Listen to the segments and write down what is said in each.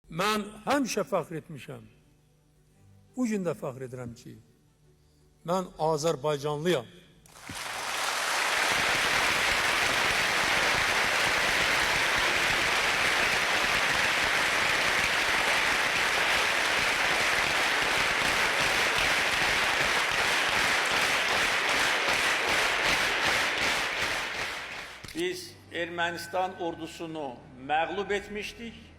Mən həmişə fəxr etmişəm. Bu gün də fəxr edirəm ki, mən Azərbaycanlıyam. Biz Ermənistan ordusunu məğlub etmişdik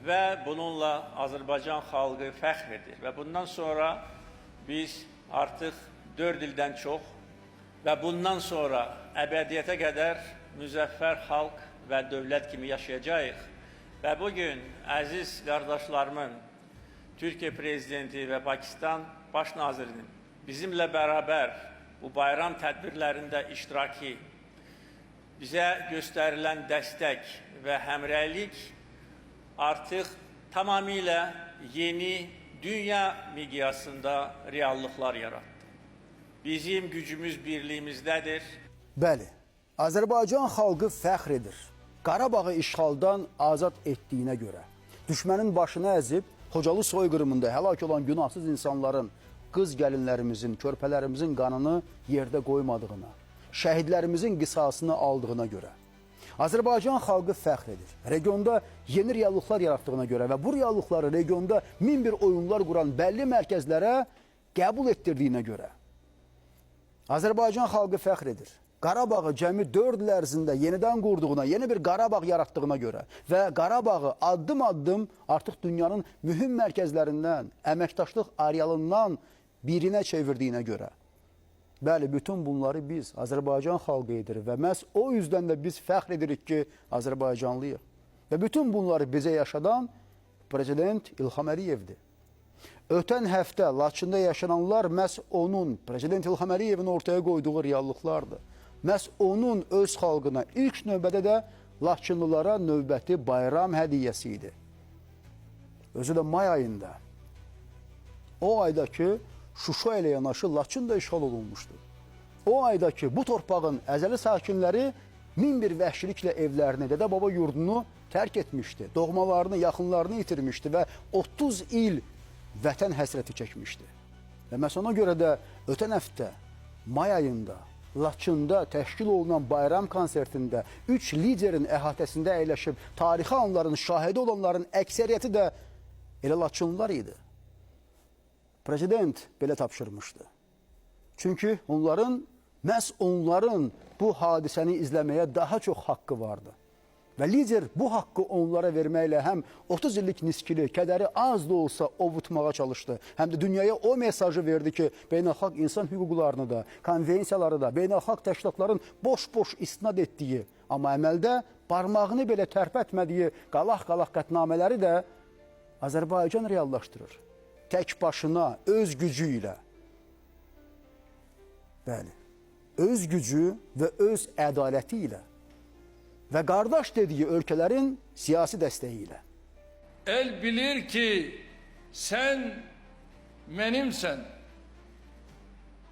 ve bununla Azərbaycan xalqı fəxr edir. Ve bundan sonra biz artıq 4 ildən çox ve bundan sonra əbədiyyətə qədər müzəffər xalq və dövlət kimi yaşayacağıq. Və bugün əziz qardaşlarımın, Türkiye Prezidenti ve Pakistan Baş Nazirinin bizimle beraber bu bayram tədbirlərində iştiraki, bize gösterilen destek ve hemreylik artık tamamıyla yeni dünya miqyasında reallıqlar yarattı. Bizim gücümüz birliğimizdedir. Bəli, Azərbaycan xalqı fəxr edir. Qarabağı işğaldan azad etdiyinə görə, düşmənin başını əzib, Xocalı soyqırımında həlak olan günahsız insanların, qız gəlinlərimizin, körpələrimizin qanını yerdə qoymadığına, şəhidlərimizin qisasını aldığına görə. Azərbaycan xalqı fəxr edir. Regionda yeni reallıqlar yaratdığına görə və bu reallıqları regionda min bir oyunlar quran bəlli mərkəzlərə qəbul etdirdiyinə görə. Azərbaycan xalqı fəxr edir. Qarabağı cəmi 4 il ərzində yenidən qurduğuna, yeni bir Qarabağ yaratdığına görə və Qarabağı addım-addım artıq dünyanın mühüm mərkəzlərindən, əməkdaşlıq arealından birinə çevirdiyinə görə. Bəli, bütün bunları biz Azərbaycan xalqı edirik və məhz o yüzden də biz fəxr edirik ki, Azərbaycanlıyıq. Və bütün bunları bizə yaşadan Prezident İlham Əliyevdir. Ötən həftə Laçında yaşananlar məhz onun, Prezident İlham Əliyevin ortaya qoyduğu reallıqlardır. Məhz onun öz xalqına ilk növbədə də Laçınlılara növbəti bayram hədiyyəsi idi. Özü də may ayında. O aydakı Şuşa ilə yanaşı Laçın da işğal olunmuşdu. O aydakı bu torpağın əzəli sakinləri min bir vəhşiliklə evlərini, dədə-baba yurdunu tərk etmişdi. Doğmalarını, yaxınlarını itirmişdi və 30 il vətən həsrəti çəkmişdi. Və məhz ona görə də ötən həftə may ayında Laçında təşkil olunan bayram konsertində 3 liderin əhatəsində əyləşib tarixi anların şahidi olanların əksəriyyəti də elə Laçınlılar idi. Prezident belə tapşırmışdı. Çünki məhz onların bu hadisəni izləməyə daha çox haqqı vardı. Və lider bu haqqı onlara verməklə həm 30 illik niskili, kədəri az da olsa ovutmağa çalışdı. Həm də dünyaya o mesajı verdi ki, beynəlxalq insan hüquqlarını da, konvensiyaları da, beynəlxalq təşkilatların boş-boş istinad etdiyi, amma əməldə barmağını belə tərpətmədiyi qalaq-qalaq qətnamələri də Azərbaycan reallaşdırır. Tək başına, öz gücü ilə. Bəli, öz gücü və öz ədaləti ilə və qardaş dediyi ölkələrin siyasi dəstəyi ilə. El bilir ki, sen menimsen,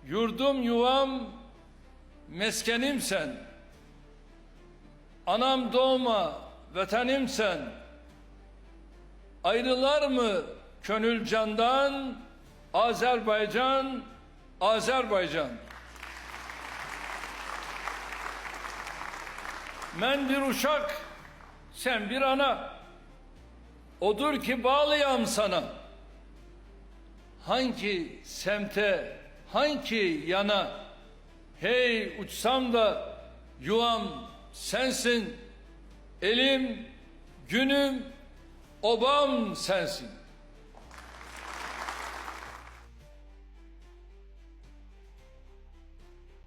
yurdum yuvam meskenimsen, anam doğma vatanimsen, ayrılar mı könül candan, Azerbaycan, Azerbaycan. Ben bir uşak, sen bir ana, odur ki bağlıyam sana. Hangi semte, hangi yana, hey uçsam da yuvam sensin, elim, günüm, obam sensin.